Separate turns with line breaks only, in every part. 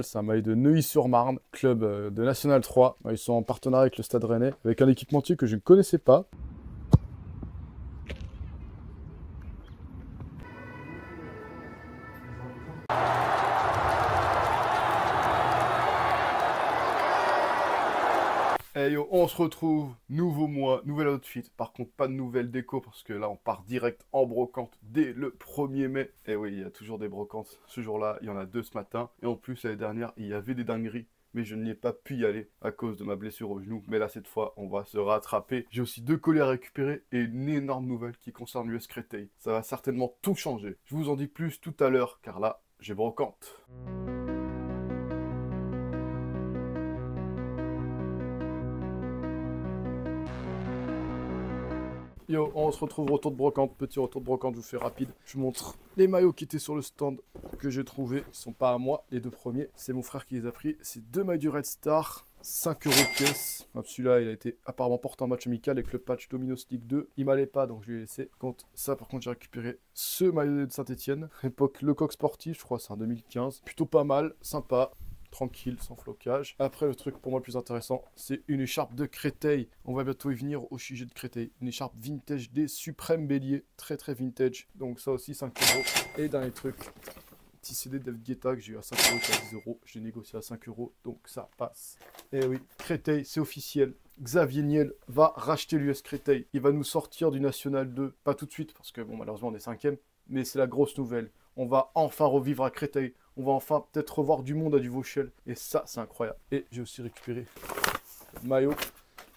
C'est un maillot de Neuilly-sur-Marne, club de National 3. Ils sont en partenariat avec le Stade Rennais, avec un équipementier que je ne connaissais pas. Hey yo, on se retrouve, nouveau mois, nouvel outfit. Par contre, pas de nouvelle déco parce que là, on part direct en brocante dès le 1er mai. Et oui, il y a toujours des brocantes. Ce jour-là, il y en a 2 ce matin. Et en plus, l'année dernière, il y avait des dingueries. Mais je n'y ai pas pu y aller à cause de ma blessure au genou. Mais là, cette fois, on va se rattraper. J'ai aussi 2 colis à récupérer et une énorme nouvelle qui concerne l'US Créteil. Ça va certainement tout changer. Je vous en dis plus tout à l'heure, car là, j'ai brocante. Yo, on se retrouve retour de brocante, petit retour de brocante, je vous fais rapide. Je vous montre les maillots qui étaient sur le stand que j'ai trouvé. Ils sont pas à moi, les 2 premiers, c'est mon frère qui les a pris. C'est 2 maillots du Red Star, 5 € pièce. Celui-là, il a été apparemment porté en match amical avec le patch Dominos League 2. Il m'allait pas, donc je lui ai laissé. Ça, par contre, j'ai récupéré ce maillot de Saint-Etienne. Époque Lecoq Sportif, je crois, c'est un 2015. Plutôt pas mal, sympa. Tranquille, sans flocage. Après, le truc pour moi le plus intéressant, c'est une écharpe de Créteil. On va bientôt y venir au sujet de Créteil. Une écharpe vintage des Suprêmes Bélier. Très très vintage. Donc ça aussi 5 €. Et dernier truc, petit CD de David Guetta que j'ai eu à 5 € et à 10 €. J'ai négocié à 5 €, donc ça passe. Et oui, Créteil, c'est officiel. Xavier Niel va racheter l'US Créteil. Il va nous sortir du National 2. Pas tout de suite, parce que bon, malheureusement on est 5e. Mais c'est la grosse nouvelle. On va enfin revivre à Créteil. On va enfin peut-être revoir du monde à du Vauchel. Et ça, c'est incroyable. Et j'ai aussi récupéré le maillot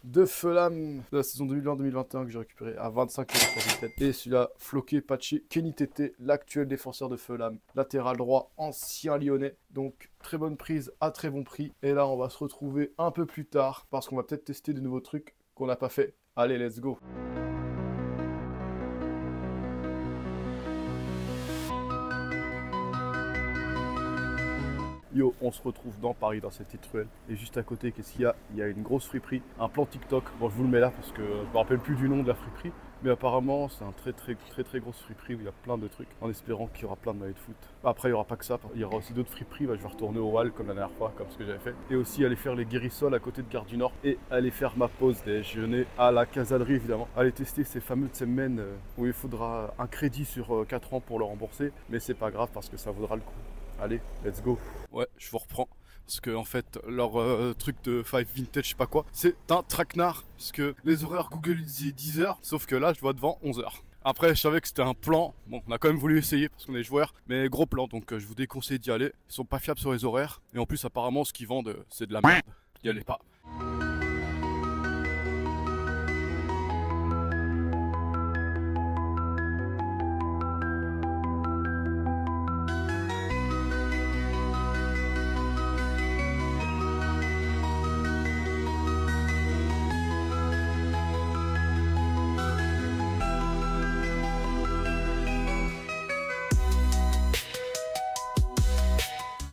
de Fulham de la saison 2020-2021 que j'ai récupéré à 25 € sur Vinted. Et celui-là, floqué, patché, Kenny Tété, l'actuel défenseur de Fulham. Latéral droit, ancien lyonnais. Donc, très bonne prise à très bon prix. Et là, on va se retrouver un peu plus tard parce qu'on va peut-être tester de nouveaux trucs qu'on n'a pas fait. Allez, let's go! Yo, on se retrouve dans Paris, dans cette petite ruelle. Et juste à côté, qu'est-ce qu'il y a? Il y a une grosse friperie, un plan TikTok. Bon, je vous le mets là parce que je me rappelle plus du nom de la friperie. Mais apparemment, c'est un très grosse friperie où il y a plein de trucs. En espérant qu'il y aura plein de maillots de foot. Après, il n'y aura pas que ça. Il y aura aussi d'autres friperies. Bah, je vais retourner au Hall comme la dernière fois, comme ce que j'avais fait. Et aussi aller faire les guérissols à côté de Gare du Nord. Et aller faire ma pause déjeuner à la Casalerie, évidemment. Aller tester ces fameuses semaines où il faudra un crédit sur 4 ans pour le rembourser. Mais c'est pas grave parce que ça vaudra le coup. Allez, let's go. Ouais, je vous reprends. Parce que en fait, leur truc de 5 Vintage, je sais pas quoi, c'est un traquenard. Parce que les horaires Google disaient 10 h, sauf que là, je vois devant 11 h. Après, je savais que c'était un plan. Bon, on a quand même voulu essayer parce qu'on est joueurs, mais gros plan. Donc, je vous déconseille d'y aller. Ils sont pas fiables sur les horaires. Et en plus, apparemment, ce qu'ils vendent, c'est de la merde. Y allez pas.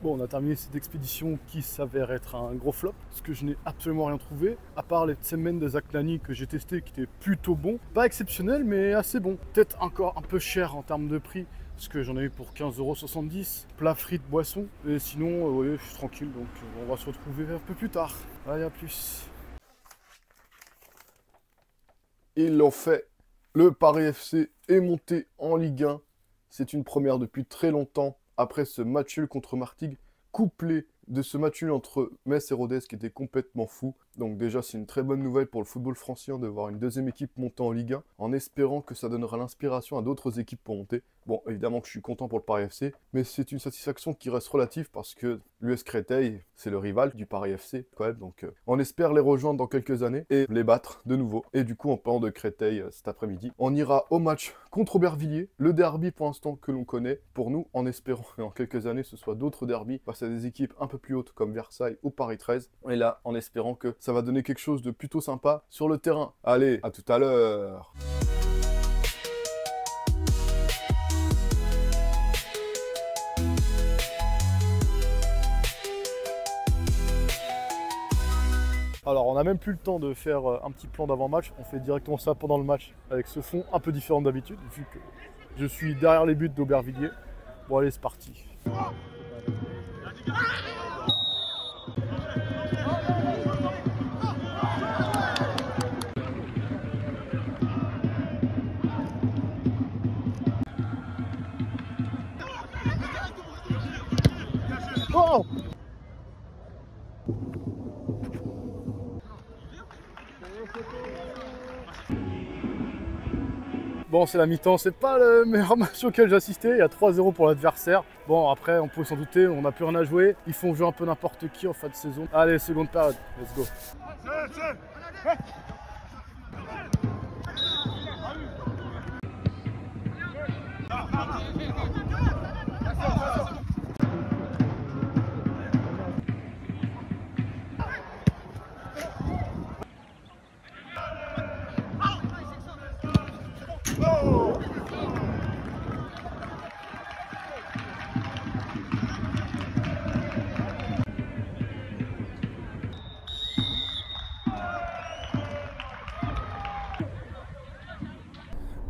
Bon, on a terminé cette expédition qui s'avère être un gros flop, parce que je n'ai absolument rien trouvé, à part les semaines de Zach Nani que j'ai testé qui étaient plutôt bons. Pas exceptionnel, mais assez bon. Peut-être encore un peu cher en termes de prix, parce que j'en ai eu pour 15,70 €, plat, frites, boisson. Et sinon, ouais, je suis tranquille, donc on va se retrouver un peu plus tard. Allez, à plus. Ils l'ont fait. Le Paris FC est monté en Ligue 1. C'est une première depuis très longtemps. Après ce match nul contre Martigues, couplé de ce match nul entre Metz et Rodez qui était complètement fou. Donc déjà, c'est une très bonne nouvelle pour le football francien de voir une deuxième équipe monter en Ligue 1, en espérant que ça donnera l'inspiration à d'autres équipes pour monter. Bon, évidemment que je suis content pour le Paris FC, mais c'est une satisfaction qui reste relative parce que l'US Créteil, c'est le rival du Paris FC quand même. Donc on espère les rejoindre dans quelques années et les battre de nouveau. Et du coup, en parlant de Créteil cet après-midi, on ira au match contre Aubervilliers, le derby pour l'instant que l'on connaît pour nous, en espérant que dans quelques années ce soit d'autres derbys face à des équipes un peu plus hautes comme Versailles ou Paris 13. Et là, en espérant que ça va donner quelque chose de plutôt sympa sur le terrain. Allez, à tout à l'heure. Alors, on n'a même plus le temps de faire un petit plan d'avant-match. On fait directement ça pendant le match avec ce fond un peu différent d'habitude, vu que je suis derrière les buts d'Aubervilliers. Bon, allez, c'est parti. Bon, c'est la mi-temps, c'est pas le meilleur match auquel j'ai assisté, il y a 3-0 pour l'adversaire. Bon, après, on peut s'en douter, on n'a plus rien à jouer. Ils font jouer un peu n'importe qui en fin de saison. Allez, seconde période, let's go.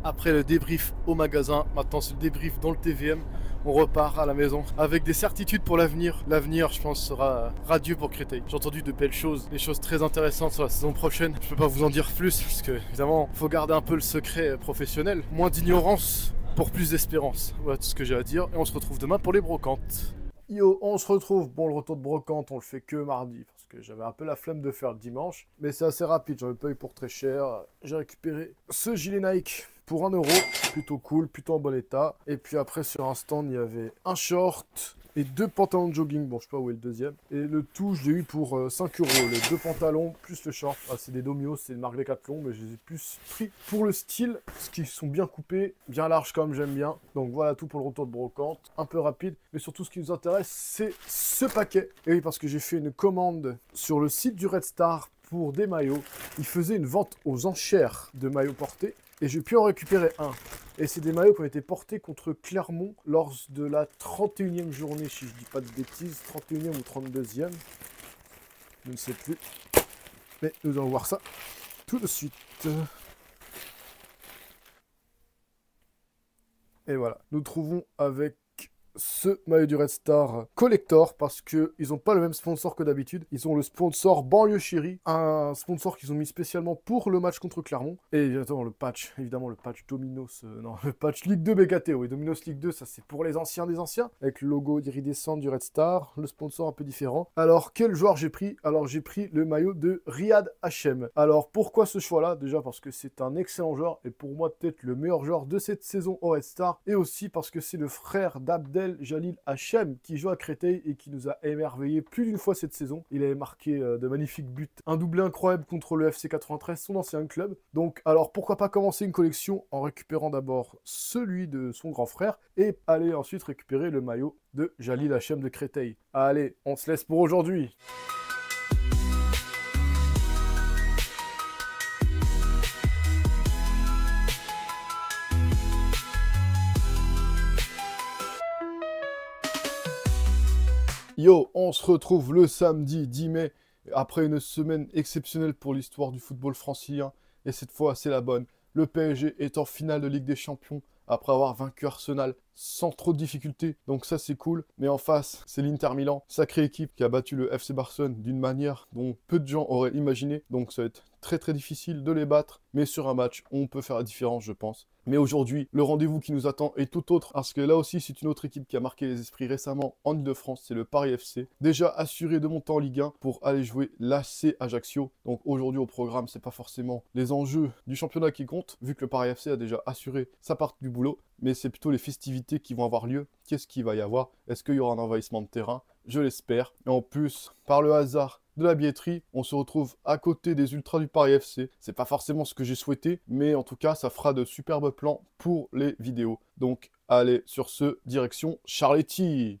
Après le débrief au magasin, maintenant c'est le débrief dans le TVM. On repart à la maison avec des certitudes pour l'avenir. L'avenir, je pense, sera radieux pour Créteil. J'ai entendu de belles choses, des choses très intéressantes sur la saison prochaine. Je peux pas vous en dire plus parce que, évidemment, faut garder un peu le secret professionnel. Moins d'ignorance pour plus d'espérance. Voilà tout ce que j'ai à dire. Et on se retrouve demain pour les brocantes. Yo, on se retrouve. Bon, le retour de brocante, on le fait que mardi parce que j'avais un peu la flemme de faire le dimanche. Mais c'est assez rapide, j'en ai pas eu pour très cher. J'ai récupéré ce gilet Nike pour 1 €, plutôt cool, plutôt en bon état. Et puis après, sur un stand, il y avait un short et 2 pantalons de jogging. Bon, je sais pas où est le deuxième. Et le tout, je l'ai eu pour 5 €. Les 2 pantalons plus le short. Ah, c'est des Domios, c'est une marque Decathlon, mais je les ai plus pris pour le style, parce qu'ils sont bien coupés, bien larges comme j'aime bien. Donc voilà tout pour le retour de brocante. Un peu rapide, mais surtout ce qui nous intéresse, c'est ce paquet. Et oui, parce que j'ai fait une commande sur le site du Red Star pour des maillots. Ils faisaient une vente aux enchères de maillots portés. Et j'ai pu en récupérer un. Et c'est des maillots qui ont été portés contre Clermont lors de la 31e journée, si je dis pas de bêtises, 31e ou 32e. Je ne sais plus. Mais nous allons voir ça tout de suite. Et voilà, nous trouvons avec ce maillot du Red Star Collector parce qu'ils n'ont pas le même sponsor que d'habitude. Ils ont le sponsor Banlieue Chérie, un sponsor qu'ils ont mis spécialement pour le match contre Clermont. Et évidemment le patch Dominos, non, le patch Ligue 2 BKT, oui, Dominos Ligue 2, ça c'est pour les anciens des anciens, avec le logo iridescent du Red Star, le sponsor un peu différent. Alors, quel joueur j'ai pris? Alors, j'ai pris le maillot de Riyad Hachem. Alors, pourquoi ce choix-là? Déjà parce que c'est un excellent joueur, et pour moi peut-être le meilleur joueur de cette saison au Red Star, et aussi parce que c'est le frère d'Abdel Jalil Hachem qui joue à Créteil et qui nous a émerveillé plus d'une fois cette saison. Il avait marqué de magnifiques buts, un doublé incroyable contre le FC 93, son ancien club. Donc alors pourquoi pas commencer une collection en récupérant d'abord celui de son grand frère et aller ensuite récupérer le maillot de Jalil Hachem de Créteil. Allez, on se laisse pour aujourd'hui. Yo, on se retrouve le samedi 10 mai, après une semaine exceptionnelle pour l'histoire du football francilien. Et cette fois, c'est la bonne. Le PSG est en finale de Ligue des Champions, après avoir vaincu Arsenal sans trop de difficultés. Donc ça, c'est cool. Mais en face, c'est l'Inter Milan, sacrée équipe qui a battu le FC Barcelone d'une manière dont peu de gens auraient imaginé. Donc ça va être très difficile de les battre. Mais sur un match, on peut faire la différence, je pense. Mais aujourd'hui, le rendez-vous qui nous attend est tout autre, parce que là aussi, c'est une autre équipe qui a marqué les esprits récemment en Ile-de-France, c'est le Paris FC. Déjà assuré de monter en Ligue 1 pour aller jouer l'AC Ajaccio. Donc aujourd'hui au programme, c'est pas forcément les enjeux du championnat qui comptent, vu que le Paris FC a déjà assuré sa partie du boulot, mais c'est plutôt les festivités qui vont avoir lieu. Qu'est-ce qu'il va y avoir? Est-ce qu'il y aura un envahissement de terrain? Je l'espère. Et en plus, par le hasard de la billetterie, on se retrouve à côté des ultras du Paris FC. C'est pas forcément ce que j'ai souhaité, mais en tout cas, ça fera de superbes plans pour les vidéos. Donc, allez, sur ce, direction Charletti.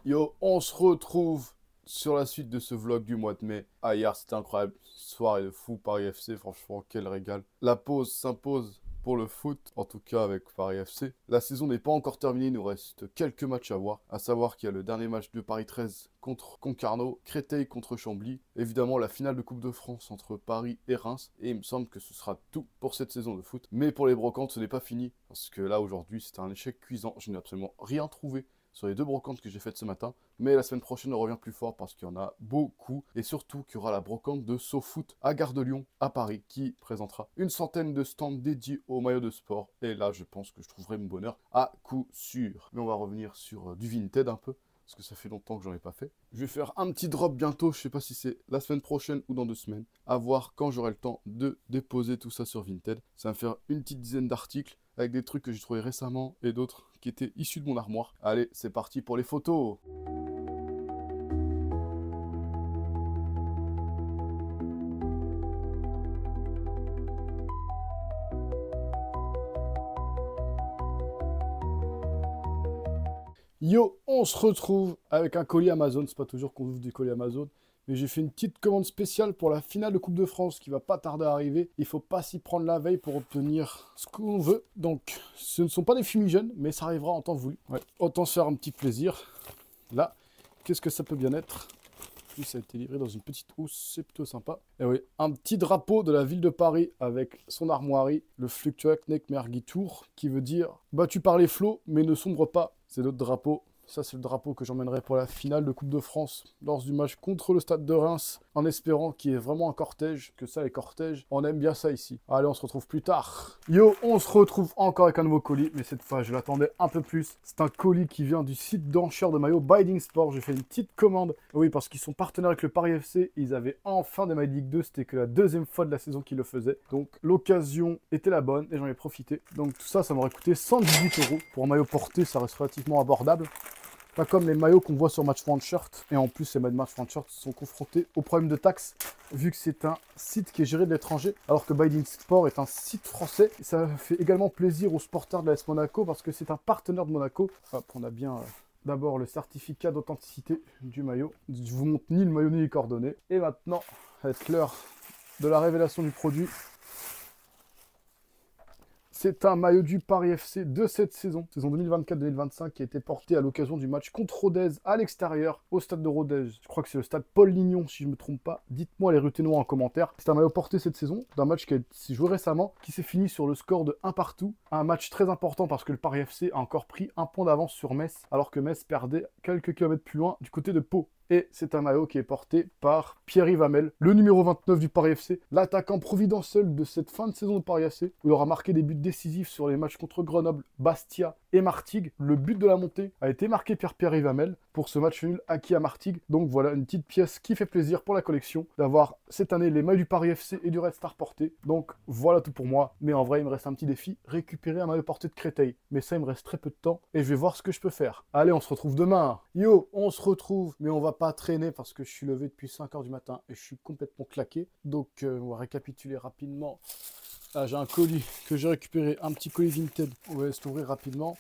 Yo, on se retrouve sur la suite de ce vlog du mois de mai. Ah, hier, c'était incroyable. Soirée de fou, Paris FC, franchement, quel régal. La pause s'impose pour le foot, en tout cas avec Paris FC. La saison n'est pas encore terminée, il nous reste quelques matchs à voir. À savoir qu'il y a le dernier match de Paris 13 contre Concarneau, Créteil contre Chambly. Évidemment, la finale de Coupe de France entre Paris et Reims. Et il me semble que ce sera tout pour cette saison de foot. Mais pour les brocantes, ce n'est pas fini. Parce que là, aujourd'hui, c'était un échec cuisant. Je n'ai absolument rien trouvé sur les 2 brocantes que j'ai faites ce matin. Mais la semaine prochaine, on revient plus fort parce qu'il y en a beaucoup. Et surtout qu'il y aura la brocante de SoFoot à Gare de Lyon, à Paris, qui présentera une centaine de stands dédiés aux maillots de sport. Et là, je pense que je trouverai mon bonheur à coup sûr. Mais on va revenir sur du Vinted un peu, parce que ça fait longtemps que j'en ai pas fait. Je vais faire un petit drop bientôt, je sais pas si c'est la semaine prochaine ou dans 2 semaines. À voir quand j'aurai le temps de déposer tout ça sur Vinted. Ça va me faire une petite dizaine d'articles avec des trucs que j'ai trouvé récemment et d'autres qui étaient issus de mon armoire. Allez, c'est parti pour les photos. Yo, on se retrouve avec un colis Amazon. C'est pas toujours qu'on ouvre des colis Amazon, mais j'ai fait une petite commande spéciale pour la finale de Coupe de France qui va pas tarder à arriver. Il faut pas s'y prendre la veille pour obtenir ce qu'on veut. Donc, ce ne sont pas des fumigènes, mais ça arrivera en temps voulu. Ouais. Autant se faire un petit plaisir. Là, qu'est-ce que ça peut bien être? Puis ça a été livré dans une petite housse, c'est plutôt sympa. Et oui, un petit drapeau de la ville de Paris avec son armoirie, le Flugzeug Mergitur, qui veut dire battu par les flots, mais ne sombre pas. C'est notre drapeau. Ça, c'est le drapeau que j'emmènerai pour la finale de Coupe de France lors du match contre le Stade de Reims, en espérant qu'il y ait vraiment un cortège, que ça, les cortèges, on aime bien ça ici. Allez, on se retrouve plus tard. Yo, on se retrouve encore avec un nouveau colis, mais cette fois, je l'attendais un peu plus. C'est un colis qui vient du site d'enchères de maillots Binding Sport. J'ai fait une petite commande. Oui, parce qu'ils sont partenaires avec le Paris FC. Ils avaient enfin des maillots de Ligue 2. C'était que la 2e fois de la saison qu'ils le faisaient. Donc, l'occasion était la bonne et j'en ai profité. Donc, tout ça, ça m'aurait coûté 118 €. Pour un maillot porté, ça reste relativement abordable. Pas comme les maillots qu'on voit sur Match Front Shirt. Et en plus, les maillots de Match Front Shirt sont confrontés au problème de taxes, vu que c'est un site qui est géré de l'étranger, alors que Binding Sport est un site français. Et ça fait également plaisir aux supporters de l'AS Monaco, parce que c'est un partenaire de Monaco. Hop, on a bien d'abord le certificat d'authenticité du maillot. Je vous montre ni le maillot ni les coordonnées. Et maintenant, ça va être l'heure de la révélation du produit. C'est un maillot du Paris FC de cette saison 2024-2025, qui a été porté à l'occasion du match contre Rodez à l'extérieur, au stade de Rodez. Je crois que c'est le stade Paul Lignon, si je ne me trompe pas. Dites-moi les Ruténois en commentaire. C'est un maillot porté cette saison, d'un match qui s'est joué récemment, qui s'est fini sur le score de 1 partout. Un match très important parce que le Paris FC a encore pris un point d'avance sur Metz, alors que Metz perdait quelques kilomètres plus loin du côté de Pau. Et c'est un maillot qui est porté par Pierre-Yves Hamel, le numéro 29 du Paris FC, l'attaquant providentiel de cette fin de saison de Paris FC, où il aura marqué des buts décisifs sur les matchs contre Grenoble, Bastia et Martigues. Le but de la montée a été marqué par Pierre-Yves Hamel pour ce match nul acquis à Martigues. Donc voilà, une petite pièce qui fait plaisir pour la collection d'avoir cette année les maillots du Paris FC et du Red Star portés. Donc voilà tout pour moi. Mais en vrai, il me reste un petit défi, récupérer un maillot porté de Créteil. Mais ça, il me reste très peu de temps et je vais voir ce que je peux faire. Allez, on se retrouve demain. Yo, on se retrouve, mais on va pas traîner parce que je suis levé depuis 5 h du matin et je suis complètement claqué. Donc on va récapituler rapidement. Là, j'ai un colis que j'ai récupéré, un petit colis Vinted. On va l'ouvrir rapidement.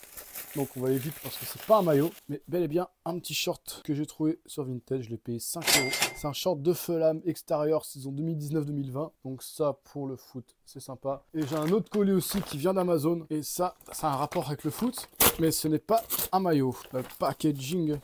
Donc on va aller vite parce que c'est pas un maillot, mais bel et bien un petit short que j'ai trouvé sur Vinted. Je l'ai payé 5 €. C'est un short de feu lame extérieur saison 2019-2020. Donc ça, pour le foot, c'est sympa. Et j'ai un autre colis aussi qui vient d'Amazon. Et ça a un rapport avec le foot, mais ce n'est pas un maillot. Le packaging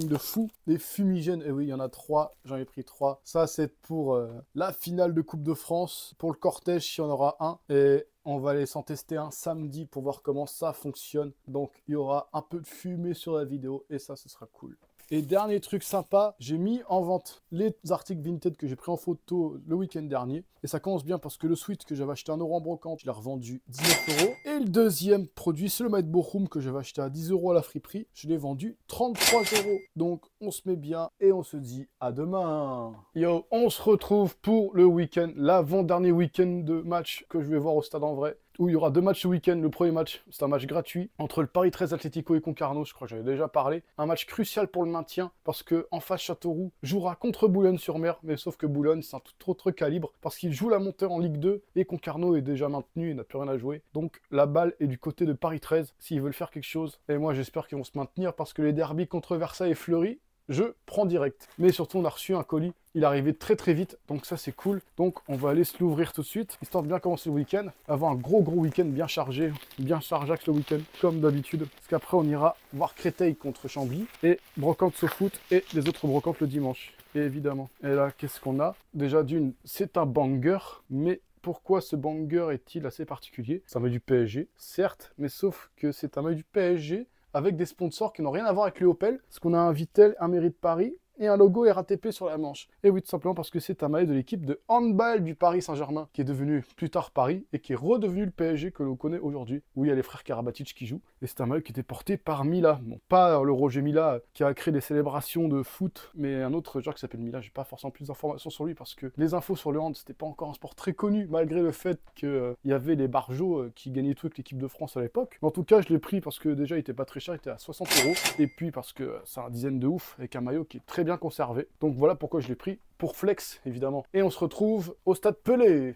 de fou. Des fumigènes, et oui, il y en a 3. J'en ai pris 3. Ça, c'est pour la finale de Coupe de France. Pour le cortège, s'il y en aura un. Et on va aller s'en tester un samedi pour voir comment ça fonctionne. Donc, il y aura un peu de fumée sur la vidéo et ça, ce sera cool. Et dernier truc sympa, j'ai mis en vente les articles Vinted que j'ai pris en photo le week-end dernier. Et ça commence bien parce que le sweat que j'avais acheté à 1 € en brocante, je l'ai revendu 19 €. Et le deuxième produit, c'est le Maître Bochum que j'avais acheté à 10 € à la friperie. Je l'ai vendu 33 €. Donc on se met bien et on se dit à demain. Yo, on se retrouve pour le week-end, l'avant-dernier week-end de match que je vais voir au stade en vrai. où il y aura 2 matchs ce week-end. Le premier match, c'est un match gratuit entre le Paris 13 Atlético et Concarneau, je crois que j'avais déjà parlé. Un match crucial pour le maintien, parce que en face Châteauroux jouera contre Boulogne-sur-Mer, mais sauf que Boulogne, c'est un tout autre calibre, parce qu'il joue la montée en Ligue 2, et Concarneau est déjà maintenu, il n'a plus rien à jouer. Donc la balle est du côté de Paris 13, s'ils veulent faire quelque chose. Et moi, j'espère qu'ils vont se maintenir, parce que les derbys contre Versailles et Fleury, je prends direct. Mais surtout, on a reçu un colis. Il est arrivé très très vite, donc ça c'est cool. Donc on va aller se l'ouvrir tout de suite, histoire de bien commencer le week-end. Avoir un gros week-end bien chargé, bien chargeax le week-end, comme d'habitude. Parce qu'après on ira voir Créteil contre Chambly, et Brocante SoFoot, et les autres brocantes le dimanche. Et évidemment. Et là, qu'est-ce qu'on a? Déjà d'une, c'est un banger, mais... Pourquoi ce banger est-il assez particulier? C'est un maillot du PSG, certes, mais sauf que c'est un maillot du PSG avec des sponsors qui n'ont rien à voir avec le Opel, parce qu'on a un Vittel, un Mairie de Paris et un logo RATP sur la manche. Et oui, tout simplement parce que c'est un maillot de l'équipe de handball du Paris Saint-Germain, qui est devenu plus tard Paris, et qui est redevenu le PSG que l'on connaît aujourd'hui, où il y a les frères Karabatic qui jouent. Et c'est un maillot qui était porté par Mila. Bon, pas le Roger Mila qui a créé des célébrations de foot, mais un autre joueur qui s'appelle Mila. J'ai pas forcément plus d'informations sur lui, parce que les infos sur le hand, c'était pas encore un sport très connu, malgré le fait qu'il y avait les Barjots qui gagnaient tout avec l'équipe de France à l'époque. Mais en tout cas, je l'ai pris parce que déjà, il était pas très cher, il était à 60 €. Et puis parce que c'est un dizaine de ouf, avec un maillot qui est très bien conservé. Donc voilà pourquoi je l'ai pris, pour flex évidemment. Et on se retrouve au stade Pelé.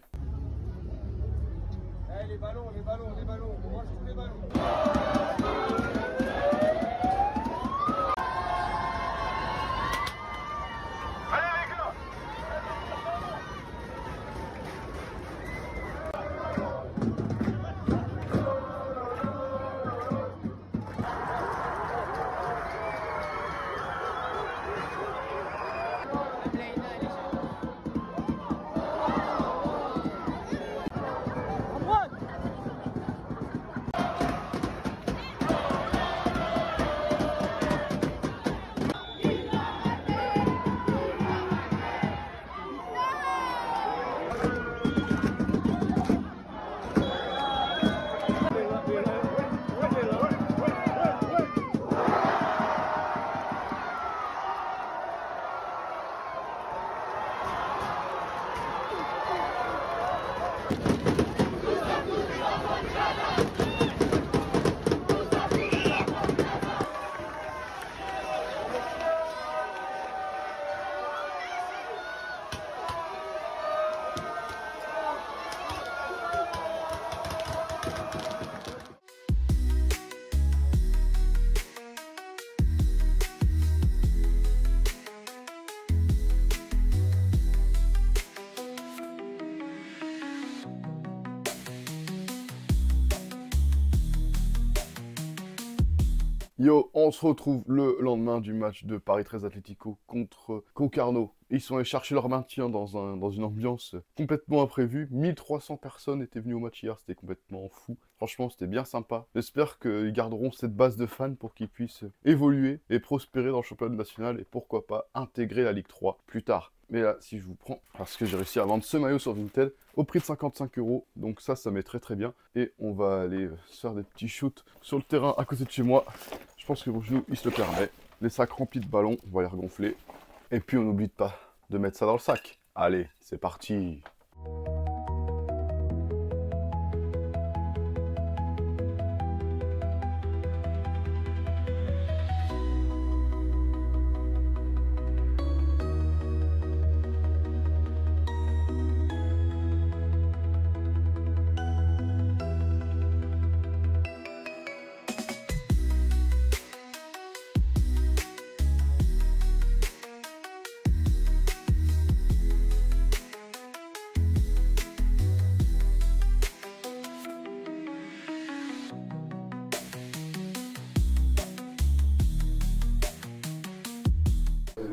Hey, les ballons, on mange tous les ballons.
Yo, on se retrouve le lendemain du match de Paris 13 Atlético contre Concarneau. Ils sont allés chercher leur maintien dans une ambiance complètement imprévue. 1300 personnes étaient venues au match hier, c'était complètement fou. Franchement, c'était bien sympa. J'espère qu'ils garderont cette base de fans pour qu'ils puissent évoluer et prospérer dans le championnat national et pourquoi pas intégrer la Ligue 3 plus tard. Mais là, si je vous prends, parce que j'ai réussi à vendre ce maillot sur Vinted au prix de 55 €. Donc ça m'est très très bien. Et on va aller se faire des petits shoots sur le terrain à côté de chez moi. Je pense que mon genou, il se le permet. Les sacs remplis de ballons, on va les regonfler. Et puis on n'oublie pas de mettre ça dans le sac. Allez, c'est parti!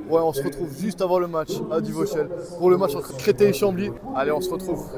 Ouais, on se retrouve juste avant le match à Duvauchel pour le match entre Créteil et Chambly. Allez, on se retrouve.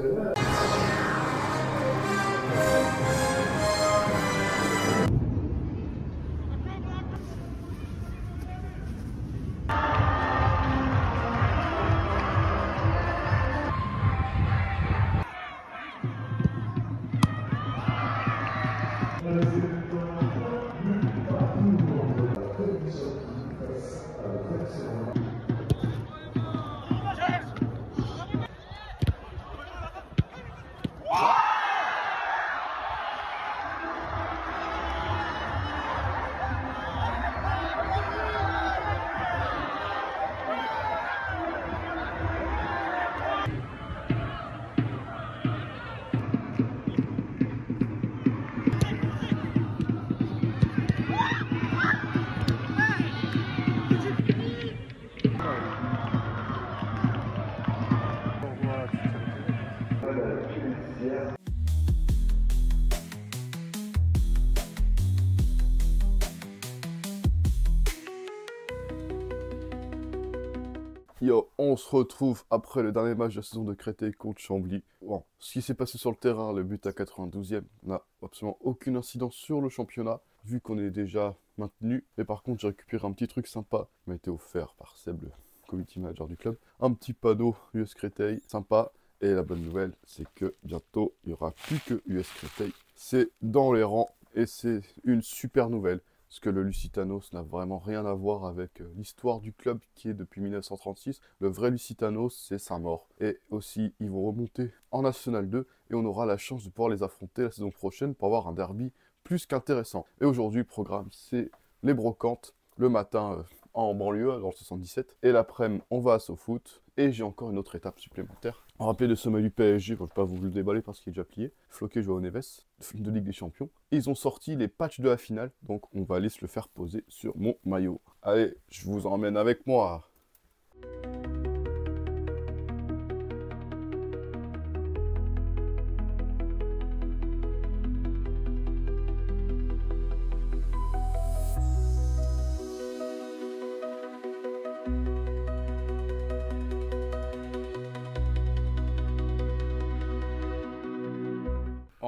Yo, on se retrouve après le dernier match de la saison de Créteil contre Chambly. Bon, ce qui s'est passé sur le terrain, le but à 92e, n'a absolument aucune incidence sur le championnat, vu qu'on est déjà maintenu. Mais par contre, j'ai récupéré un petit truc sympa qui m'a été offert par Seb, le community manager du club. Un petit panneau US Créteil, sympa. Et la bonne nouvelle, c'est que bientôt, il n'y aura plus que US Créteil. C'est dans les rangs et c'est une super nouvelle. Parce que le Lusitanos n'a vraiment rien à voir avec l'histoire du club qui est depuis 1936. Le vrai Lusitanos, c'est Saint-Maur. Et aussi, ils vont remonter en National 2 et on aura la chance de pouvoir les affronter la saison prochaine pour avoir un derby plus qu'intéressant. Et aujourd'hui, le programme, c'est les brocantes. Le matin, en banlieue, dans le 77. Et l'après-midi, on va à SoFoot. Et j'ai encore une autre étape supplémentaire. En rappel de sommet du PSG, je ne vais pas vous le déballer parce qu'il est déjà plié. Floqué joue au Neves, de Ligue des Champions. Et ils ont sorti les patchs de la finale, donc on va aller se le faire poser sur mon maillot. Allez, je vous emmène avec moi.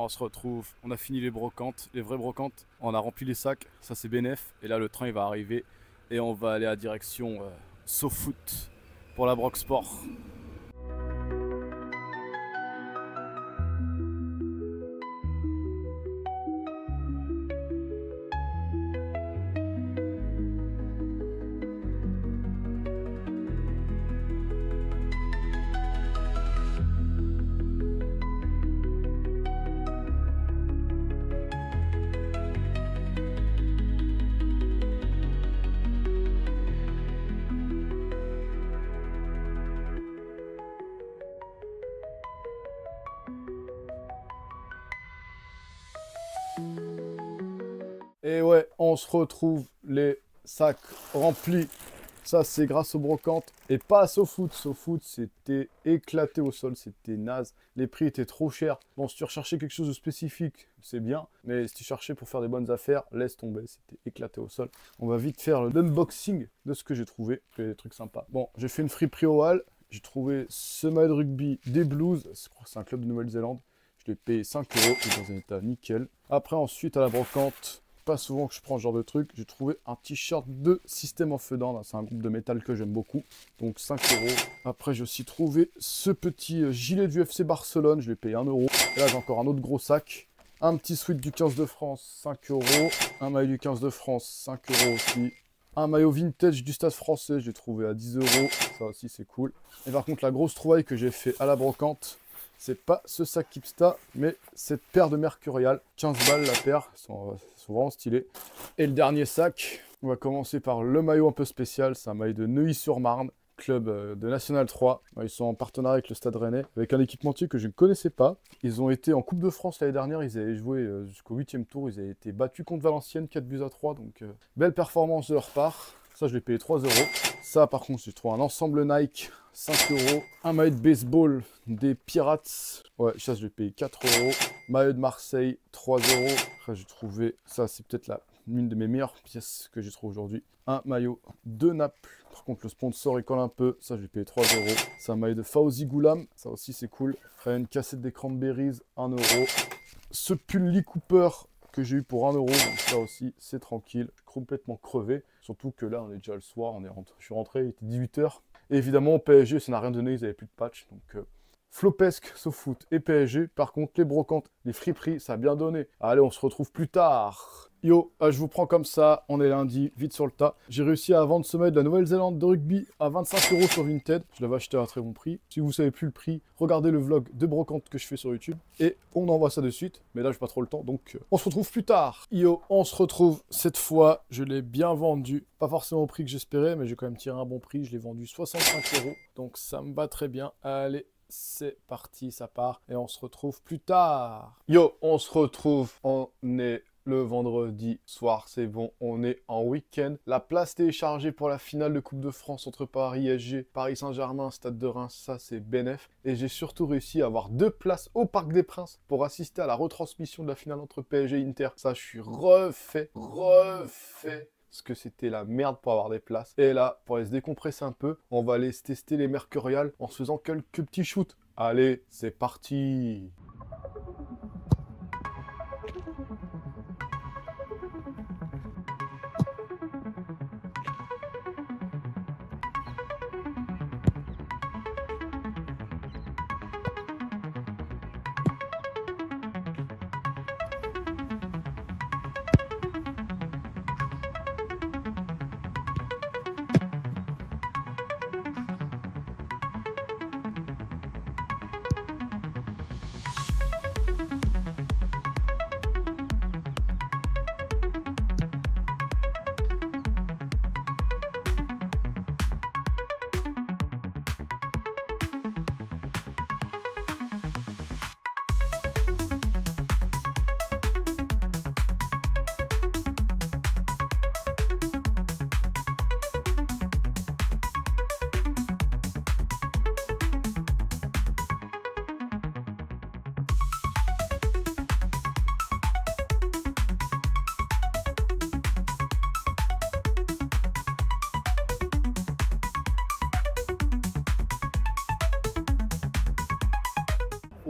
On se retrouve, on a fini les brocantes, les vraies brocantes, on a rempli les sacs, ça c'est bénef, et là le train il va arriver et on va aller à direction SoFoot pour la Broc Sport. Et ouais, on se retrouve les sacs remplis. Ça, c'est grâce aux brocantes et pas à SoFoot. SoFoot, c'était éclaté au sol, c'était naze. Les prix étaient trop chers. Bon, si tu recherchais quelque chose de spécifique, c'est bien. Mais si tu cherchais pour faire des bonnes affaires, laisse tomber, c'était éclaté au sol. On va vite faire l'unboxing de ce que j'ai trouvé. Il y a des trucs sympas. Bon, j'ai fait une friperie au hall. J'ai trouvé ce maillot de rugby des Blues. Je crois que c'est un club de Nouvelle-Zélande. Je l'ai payé 5 €, il est dans un état nickel. Après, ensuite, à la brocante, pas souvent que je prends ce genre de truc, j'ai trouvé un t-shirt de System of a Down. C'est un groupe de métal que j'aime beaucoup, donc 5 €. Après, j'ai aussi trouvé ce petit gilet du FC Barcelone, je l'ai payé 1 €. Et là, j'ai encore un autre gros sac. Un petit sweat du 15 de France, 5 €. Un maillot du 15 de France, 5 € aussi. Un maillot vintage du Stade Français, je l'ai trouvé à 10 €. Ça aussi, c'est cool. Et par contre, la grosse trouvaille que j'ai fait à la brocante, c'est pas ce sac Kipsta, mais cette paire de Mercurial. 15 balles la paire, ils sont vraiment stylés. Et le dernier sac, on va commencer par le maillot un peu spécial. C'est un maillot de Neuilly-sur-Marne, club de National 3. Ils sont en partenariat avec le Stade Rennais, avec un équipementier que je ne connaissais pas. Ils ont été en Coupe de France l'année dernière, ils avaient joué jusqu'au 8e tour. Ils avaient été battus contre Valenciennes, 4-3, donc belle performance de leur part. Ça, je l'ai payé 3 €. Ça, par contre, j'ai trouvé un ensemble Nike, 5 €. Un maillot de baseball des Pirates. Ouais, ça, je l'ai payé 4 €. Maillot de Marseille, 3 €. Après, j'ai trouvé, ça, c'est peut-être l'une de mes meilleures pièces que j'ai trouvées aujourd'hui. Un maillot de Naples. Par contre, le sponsor, il colle un peu. Ça, je l'ai payé 3 €. C'est un maillot de Fawzi Goulam. Ça aussi, c'est cool. Après, une cassette des Cranberries, 1 €. Ce pull Lee Cooper que j'ai eu pour 1 €, donc ça aussi c'est tranquille, complètement crevé, surtout que là on est déjà le soir, je suis rentré, il était 18 h, et évidemment au PSG ça n'a rien donné, ils n'avaient plus de patch, donc Flopesque, SoFoot et PSG. Par contre, les brocantes, les friperies, ça a bien donné. Allez, on se retrouve plus tard. Yo, je vous prends comme ça, on est lundi, vite sur le tas. J'ai réussi à vendre ce maillot de la Nouvelle-Zélande de rugby à 25 € sur Vinted. Je l'avais acheté à un très bon prix. Si vous ne savez plus le prix, regardez le vlog de brocante que je fais sur YouTube. Et on envoie ça de suite. Mais là, j'ai pas trop le temps, donc on se retrouve plus tard. Yo, on se retrouve cette fois. Je l'ai bien vendu. Pas forcément au prix que j'espérais, mais j'ai quand même tiré un bon prix. Je l'ai vendu 65 €. Donc ça me va très bien. Allez. C'est parti, ça part et on se retrouve plus tard. Yo, on se retrouve, on est le vendredi soir, c'est bon, on est en week-end. La place téléchargée pour la finale de Coupe de France entre Paris SG, Paris Saint-Germain, Stade de Reims, ça c'est bénef. Et j'ai surtout réussi à avoir 2 places au Parc des Princes pour assister à la retransmission de la finale entre PSG et Inter. Ça, je suis refait. parce que c'était la merde pour avoir des places. Et là, pour aller se décompresser un peu, on va aller se tester les Mercurial en se faisant quelques petits shoots. Allez, c'est parti!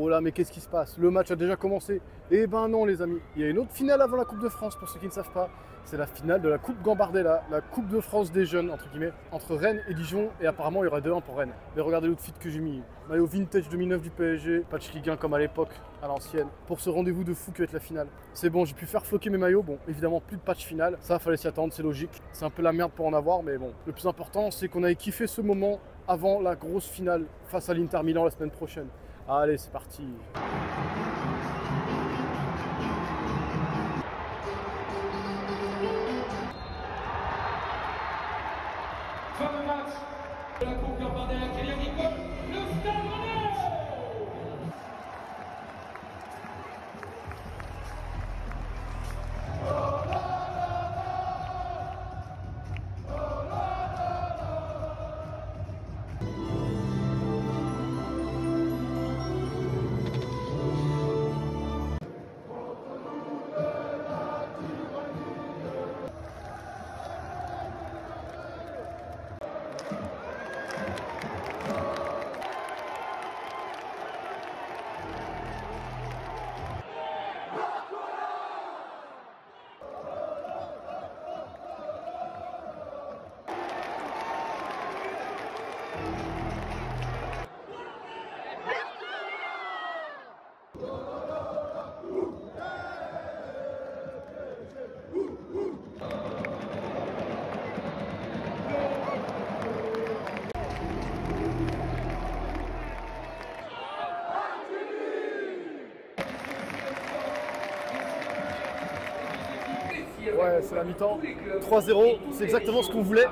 Oh là, mais qu'est-ce qui se passe? Le match a déjà commencé. Eh ben non, les amis. Il y a une autre finale avant la Coupe de France, pour ceux qui ne savent pas. C'est la finale de la Coupe Gambardella, la Coupe de France des jeunes, entre guillemets, entre Rennes et Dijon. Et apparemment, il y aura 2-1 pour Rennes. Mais regardez l'outfit que j'ai mis. Maillot vintage 2009 du PSG, patch Ligue 1 comme à l'époque, à l'ancienne, pour ce rendez-vous de fou qui va être la finale. C'est bon, j'ai pu faire floquer mes maillots. Bon, évidemment, plus de patch final. Ça, fallait s'y attendre, c'est logique. C'est un peu la merde pour en avoir, mais bon. Le plus important, c'est qu'on avait kiffé ce moment avant la grosse finale face à l'Inter Milan la semaine prochaine. Allez, c'est parti.
Fin de match de la Coupe Gambardella Crédit Agricole, le Stade Rennais.
Ouais, c'est la mi-temps. 3-0, c'est exactement ce qu'on voulait.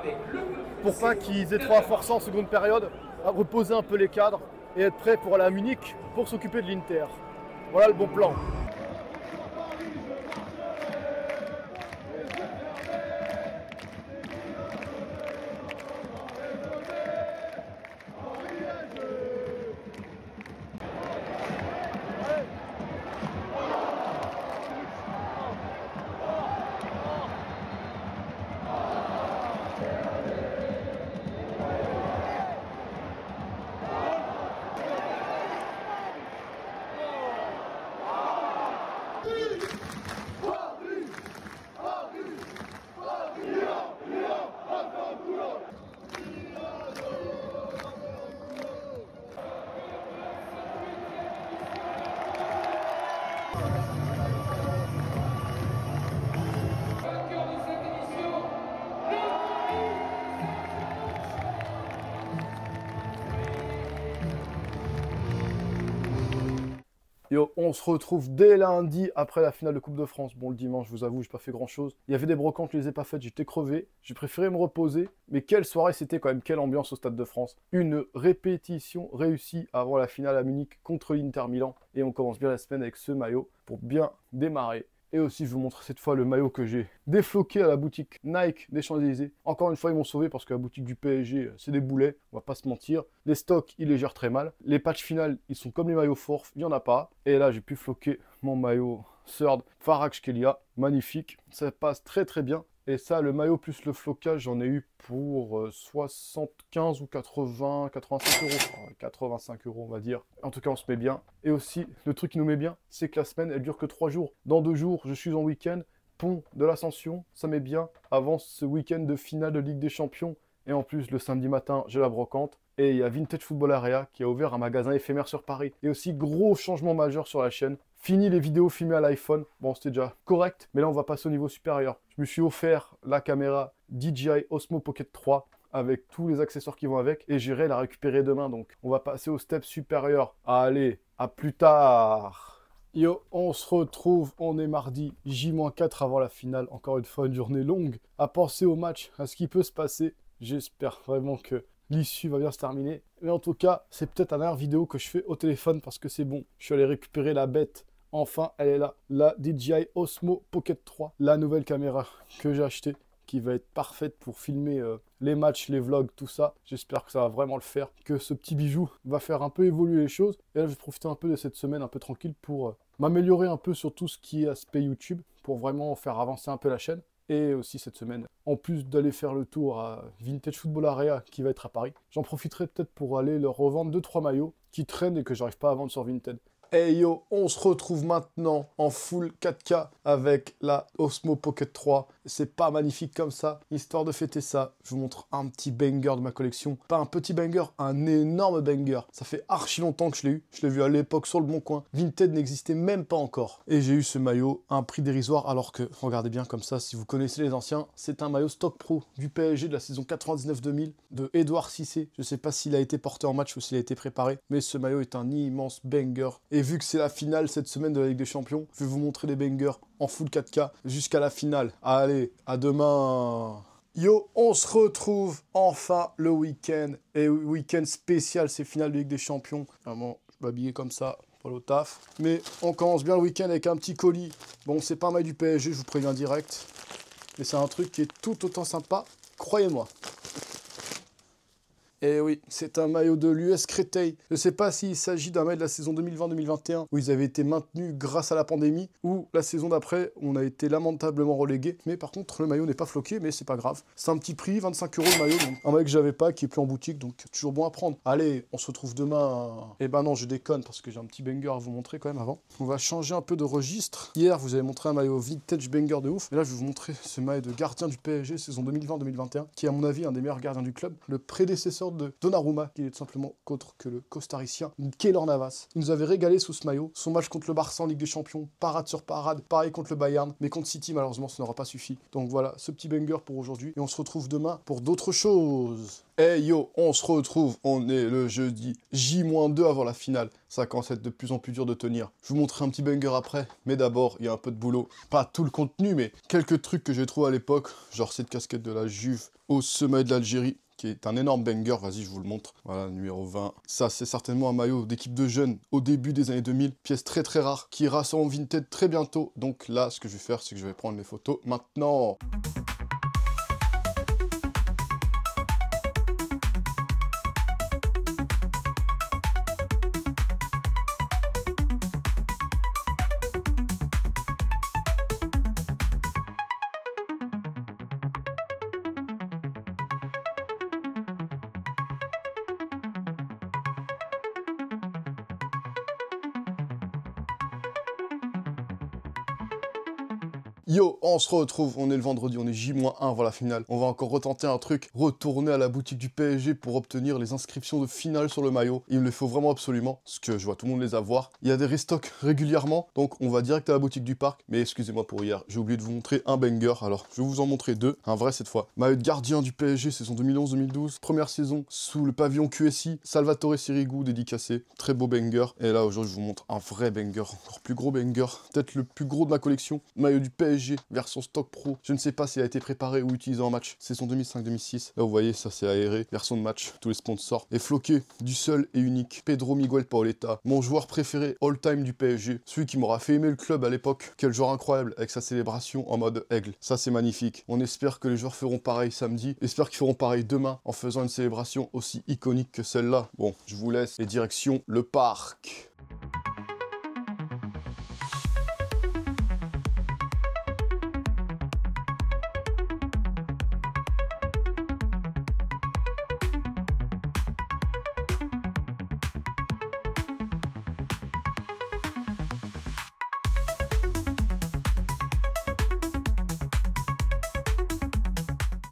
Pour pas qu'ils aient trop à forcer en seconde période, à reposer un peu les cadres et être prêts pour aller à Munich pour s'occuper de l'Inter. Voilà le bon plan. Yo, on se retrouve dès lundi après la finale de Coupe de France. Bon, le dimanche, je vous avoue, j'ai pas fait grand chose. Il y avait des brocantes, je les ai pas faites, j'étais crevé. J'ai préféré me reposer. Mais quelle soirée c'était quand même, quelle ambiance au Stade de France. Une répétition réussie avant la finale à Munich contre l'Inter Milan. Et on commence bien la semaine avec ce maillot pour bien démarrer. Et aussi, je vous montre cette fois le maillot que j'ai défloqué à la boutique Nike des Champs-Élysées. Encore une fois, ils m'ont sauvé parce que la boutique du PSG, c'est des boulets, on va pas se mentir. Les stocks, ils les gèrent très mal. Les patchs finales, ils sont comme les maillots forts, il n'y en a pas. Et là, j'ai pu floquer mon maillot Third Kvaratskhelia, magnifique. Ça passe très très bien. Et ça, le maillot plus le flocage, j'en ai eu pour 75 ou 80, 85 euros. 85 euros, on va dire. En tout cas, on se met bien. Et aussi, le truc qui nous met bien, c'est que la semaine, elle dure que 3 jours. Dans 2 jours, je suis en week-end. Pont de l'Ascension, ça met bien. Avant ce week-end de finale de Ligue des Champions. Et en plus, le samedi matin, j'ai la brocante. Et il y a Vintage Football Area qui a ouvert un magasin éphémère sur Paris. Et aussi, gros changement majeur sur la chaîne. Fini les vidéos filmées à l'iPhone. Bon, c'était déjà correct, mais là, on va passer au niveau supérieur. Je me suis offert la caméra DJI Osmo Pocket 3 avec tous les accessoires qui vont avec. Et j'irai la récupérer demain. Donc, on va passer au step supérieur. Allez, à plus tard. Yo, on se retrouve, on est mardi, J-4 avant la finale. Encore une fois, une journée longue. À penser au match, à ce qui peut se passer. J'espère vraiment que l'issue va bien se terminer. Mais en tout cas, c'est peut-être la dernière vidéo que je fais au téléphone parce que c'est bon. Je suis allé récupérer la bête. Enfin, elle est là. La DJI Osmo Pocket 3. La nouvelle caméra que j'ai achetée qui va être parfaite pour filmer les matchs, les vlogs, tout ça. J'espère que ça va vraiment le faire, que ce petit bijou va faire un peu évoluer les choses. Et là, je vais profiter un peu de cette semaine un peu tranquille pour m'améliorer un peu sur tout ce qui est aspect YouTube, pour vraiment faire avancer un peu la chaîne. Et aussi cette semaine, en plus d'aller faire le tour à Vintage Football Area qui va être à Paris, j'en profiterai peut-être pour aller leur revendre 2-3 maillots qui traînent et que j'arrive pas à vendre sur Vinted. Hey yo, on se retrouve maintenant en full 4K avec la Osmo Pocket 3. C'est pas magnifique comme ça. Histoire de fêter ça, je vous montre un petit banger de ma collection. Pas un petit banger, un énorme banger. Ça fait archi longtemps que je l'ai eu. Je l'ai vu à l'époque sur le Bon Coin. Vinted n'existait même pas encore. Et j'ai eu ce maillot à un prix dérisoire alors que, regardez bien comme ça, si vous connaissez les anciens, c'est un maillot stock pro du PSG de la saison 99-2000 de Edouard Cissé. Je sais pas s'il a été porté en match ou s'il a été préparé, mais ce maillot est un immense banger. Et vu que c'est la finale cette semaine de la Ligue des Champions, je vais vous montrer les bangers en full 4K jusqu'à la finale. Allez, à demain. Yo, on se retrouve enfin le week-end. Et week-end spécial, c'est finale de Ligue des Champions. Vraiment, je vais m'habiller comme ça pour le taf. Mais on commence bien le week-end avec un petit colis. Bon, c'est pas un mail du PSG, je vous préviens direct. Mais c'est un truc qui est tout autant sympa, croyez-moi. Et oui, c'est un maillot de l'US Créteil. Je ne sais pas s'il s'agit d'un maillot de la saison 2020-2021 où ils avaient été maintenus grâce à la pandémie ou la saison d'après on a été lamentablement relégué. Mais par contre, le maillot n'est pas floqué, mais c'est pas grave. C'est un petit prix, 25 € le maillot. Donc un maillot que j'avais pas, qui est plus en boutique, donc toujours bon à prendre. Allez, on se retrouve demain. Eh ben non, je déconne parce que j'ai un petit banger à vous montrer quand même avant. On va changer un peu de registre. Hier, vous avez montré un maillot vintage banger de ouf. Et là, je vais vous montrer ce maillot de gardien du PSG saison 2020-2021 qui est à mon avis un des meilleurs gardiens du club. Le prédécesseur de Donnarumma, qui est tout simplement qu'autre que le costaricien Keylor Navas. Il nous avait régalé sous ce maillot. Son match contre le Barça en Ligue des Champions, parade sur parade, pareil contre le Bayern, mais contre City, malheureusement, ça n'aura pas suffi. Donc voilà, ce petit banger pour aujourd'hui, et on se retrouve demain pour d'autres choses. Hey yo, on se retrouve, on est le jeudi J-2 avant la finale. Ça commence à être de plus en plus dur de tenir. Je vous montrerai un petit banger après, mais d'abord, il y a un peu de boulot. Pas tout le contenu, mais quelques trucs que j'ai trouvé à l'époque, genre cette casquette de la Juve au sommet de l'Algérie, qui est un énorme banger, vas-y je vous le montre, voilà, numéro 20. Ça c'est certainement un maillot d'équipe de jeunes au début des années 2000, pièce très très rare, qui ira en Vinted très bientôt. Donc là, ce que je vais faire, c'est que je vais prendre les photos maintenant. Yo, on se retrouve, on est le vendredi, on est J-1 avant la finale. On va encore retenter un truc, retourner à la boutique du PSG pour obtenir les inscriptions de finale sur le maillot. Il me les faut vraiment absolument, parce que je vois tout le monde les avoir. Il y a des restocks régulièrement, donc on va direct à la boutique du parc. Mais excusez-moi pour hier, j'ai oublié de vous montrer un banger, alors je vais vous en montrer deux, un vrai cette fois. Maillot de gardien du PSG, saison 2011-2012, première saison, sous le pavillon QSI, Salvatore Sirigu dédicacé, très beau banger. Et là aujourd'hui je vous montre un vrai banger, encore plus gros banger, peut-être le plus gros de ma collection. Maillot du PSG. Version stock pro. Je ne sais pas s'il a été préparé ou utilisé en match. C'est son 2005-2006. Là, vous voyez, ça c'est aéré. Version de match, tous les sponsors. Et floqué du seul et unique Pedro Miguel Paoletta, mon joueur préféré all-time du PSG. Celui qui m'aura fait aimer le club à l'époque. Quel joueur incroyable avec sa célébration en mode aigle. Ça, c'est magnifique. On espère que les joueurs feront pareil samedi. Espère qu'ils feront pareil demain en faisant une célébration aussi iconique que celle-là. Bon, je vous laisse. Et direction le parc.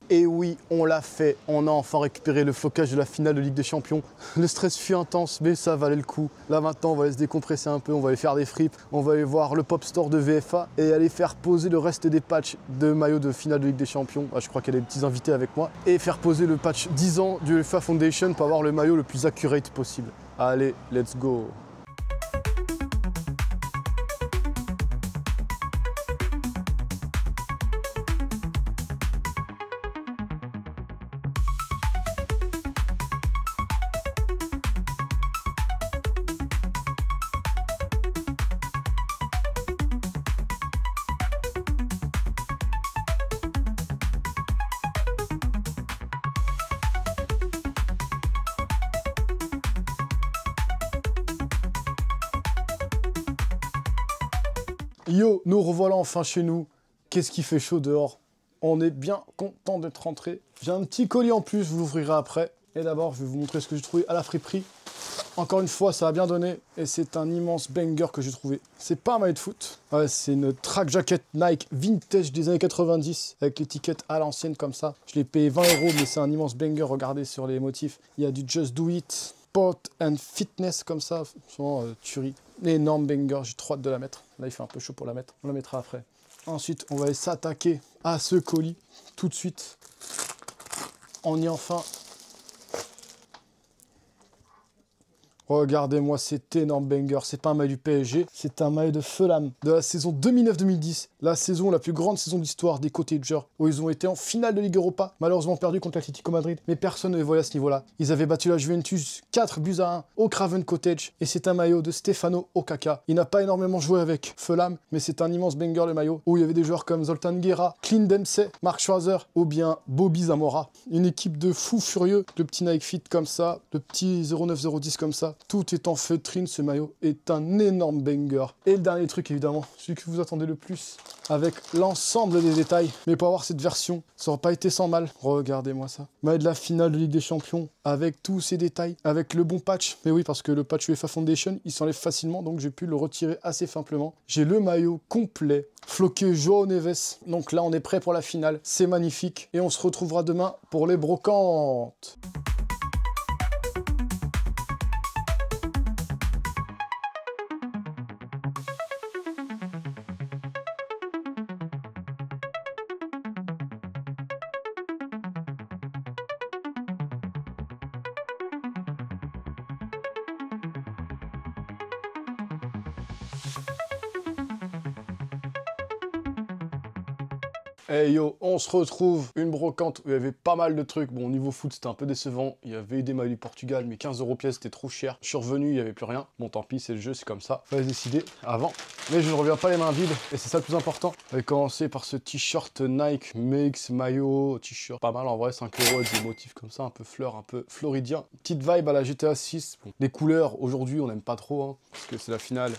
Et oui, on l'a fait. On a enfin récupéré le flocage de la finale de Ligue des Champions. Le stress fut intense, mais ça valait le coup. Là maintenant, on va aller se décompresser un peu, on va aller faire des fripes, on va aller voir le Pop Store de VFA et aller faire poser le reste des patchs de maillots de finale de Ligue des Champions. Ah, je crois qu'il y a des petits invités avec moi. Et faire poser le patch 10 ans du UEFA Foundation pour avoir le maillot le plus accurate possible. Allez, let's go! Yo, nous revoilà enfin chez nous. Qu'est-ce qui fait chaud dehors? On est bien content d'être rentré. J'ai un petit colis en plus, je vous l'ouvrirai après. Et d'abord, je vais vous montrer ce que j'ai trouvé à la friperie. Encore une fois, ça a bien donné. Et c'est un immense banger que j'ai trouvé. C'est pas un maillot de foot. Ouais, c'est une track jacket Nike vintage des années 90. Avec l'étiquette à l'ancienne comme ça. Je l'ai payé 20 €, mais c'est un immense banger. Regardez sur les motifs. Il y a du Just Do It, Sport and Fitness comme ça. Franchement, tuerie. Énorme banger, j'ai trop hâte de la mettre. Là, il fait un peu chaud pour la mettre. On la mettra après. Ensuite, on va aller s'attaquer à ce colis tout de suite. On y est enfin. Regardez-moi cet énorme banger. C'est pas un maillot du PSG, c'est un maillot de Fulham de la saison 2009-2010. La saison, la plus grande saison d'histoire des Cottagers, où ils ont été en finale de Ligue Europa, malheureusement perdu contre l'Atlético Madrid. Mais personne ne les voyait à ce niveau-là. Ils avaient battu la Juventus 4-1 au Craven Cottage. Et c'est un maillot de Stefano Okaka. Il n'a pas énormément joué avec Fulham, mais c'est un immense banger le maillot, où il y avait des joueurs comme Zoltan Guerra, Clint Dempsey, Mark Schwarzer, ou bien Bobby Zamora. Une équipe de fous furieux, de petits Nike Fit comme ça, de petits 09-010 comme ça. Tout est en feutrine, ce maillot est un énorme banger. Et le dernier truc, évidemment, celui que vous attendez le plus, avec l'ensemble des détails. Mais pour avoir cette version, ça n'aurait pas été sans mal. Regardez-moi ça. Maillot de la finale de Ligue des Champions, avec tous ces détails, avec le bon patch. Mais oui, parce que le patch UEFA Foundation, il s'enlève facilement, donc j'ai pu le retirer assez simplement. J'ai le maillot complet, floqué João Neves. Donc là, on est prêt pour la finale. C'est magnifique. Et on se retrouvera demain pour les brocantes. Hey yo, on se retrouve, une brocante où il y avait pas mal de trucs. Bon, au niveau foot, c'était un peu décevant. Il y avait eu des maillots du Portugal, mais 15 € pièce, c'était trop cher. Je suis revenu, il n'y avait plus rien. Bon, tant pis, c'est le jeu, c'est comme ça. Fallait décider avant. Mais je ne reviens pas les mains vides, et c'est ça le plus important. On va commencer par ce t-shirt Nike Mix maillot, t-shirt pas mal en vrai, 5 € avec des motifs comme ça, un peu fleur, un peu floridien. Petite vibe à la GTA 6. Bon, des couleurs, aujourd'hui, on n'aime pas trop, hein, parce que c'est la finale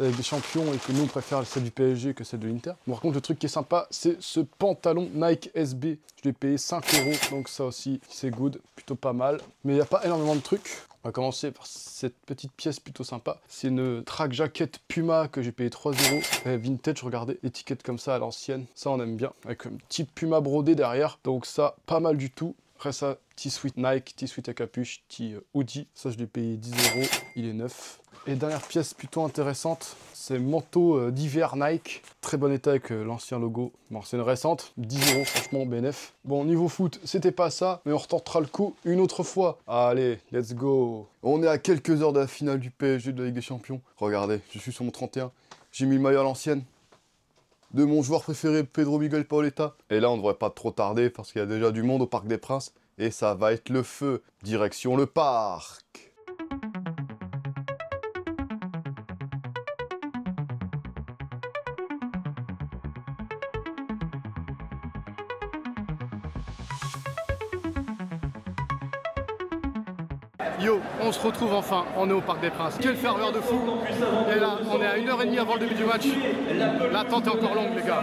avec des champions et que nous on préfère celle du PSG que celle de l'Inter. Bon, par contre, le truc qui est sympa, c'est ce pantalon Nike SB. Je l'ai payé 5 €, donc ça aussi, c'est good, plutôt pas mal. Mais il n'y a pas énormément de trucs. On va commencer par cette petite pièce plutôt sympa. C'est une track jacket Puma que j'ai payé 3 €. Vintage, regardez, étiquette comme ça à l'ancienne. Ça, on aime bien. Avec une petite Puma brodée derrière. Donc ça, pas mal du tout. Après ça, petit sweat Nike, petit sweat à capuche, petit hoodie. Ça, je l'ai payé 10 €. Il est neuf. Et dernière pièce plutôt intéressante, c'est manteau d'hiver Nike. Très bon état avec l'ancien logo. Bon, c'est une récente, 10 €, franchement, BNF. Bon, niveau foot, c'était pas ça, mais on retentera le coup une autre fois. Allez, let's go. On est à quelques heures de la finale du PSG de la Ligue des Champions. Regardez, je suis sur mon 31. J'ai mis le maillot à l'ancienne de mon joueur préféré, Pedro Miguel Paoletta. Et là, on ne devrait pas trop tarder parce qu'il y a déjà du monde au Parc des Princes. Et ça va être le feu. Direction le parc. Yo, on se retrouve enfin, on est au Parc des Princes. Quelle ferveur de fou. Et là, on est à 1h30 avant le début du match. L'attente est encore longue, les gars.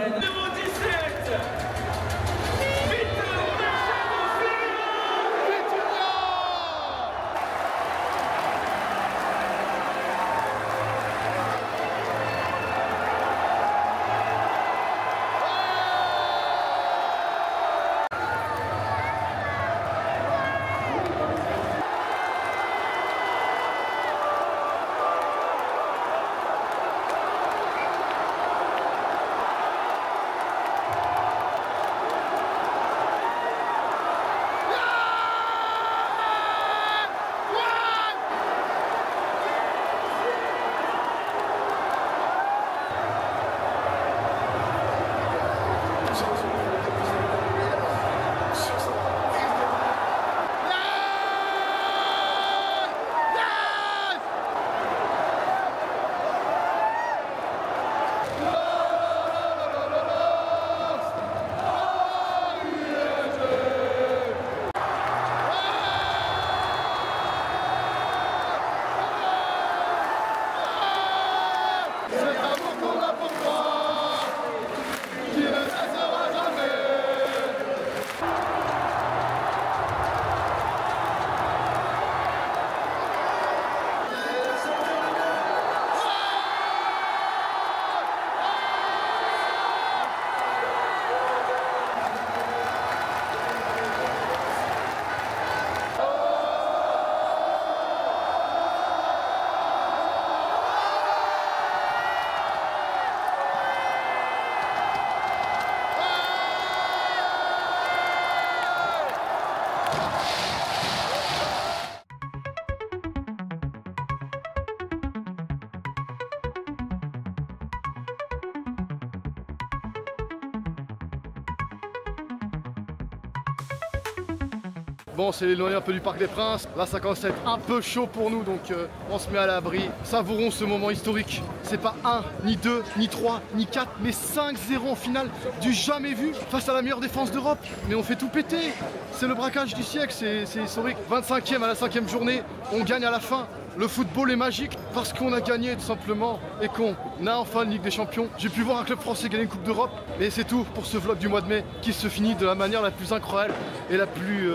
Bon, c'est l'éloigné un peu du Parc des Princes. Là, ça commence à être un peu chaud pour nous, donc on se met à l'abri. Savourons ce moment historique. C'est pas 1, ni 2, ni 3, ni 4, mais 5-0 en finale, du jamais vu, face à la meilleure défense d'Europe. Mais on fait tout péter. C'est le braquage du siècle, c'est historique. 25e à la 5e journée, on gagne à la fin. Le football est magique parce qu'on a gagné tout simplement et qu'on a enfin une Ligue des Champions. J'ai pu voir un club français gagner une Coupe d'Europe et c'est tout pour ce vlog du mois de mai qui se finit de la manière la plus incroyable et la plus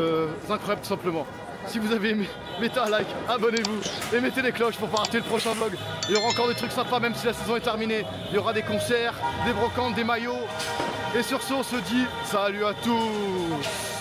incroyable tout simplement. Si vous avez aimé, mettez un like, abonnez-vous et mettez les cloches pour pas rater le prochain vlog. Il y aura encore des trucs sympas même si la saison est terminée. Il y aura des concerts, des brocantes, des maillots. Et sur ce on se dit salut à tous.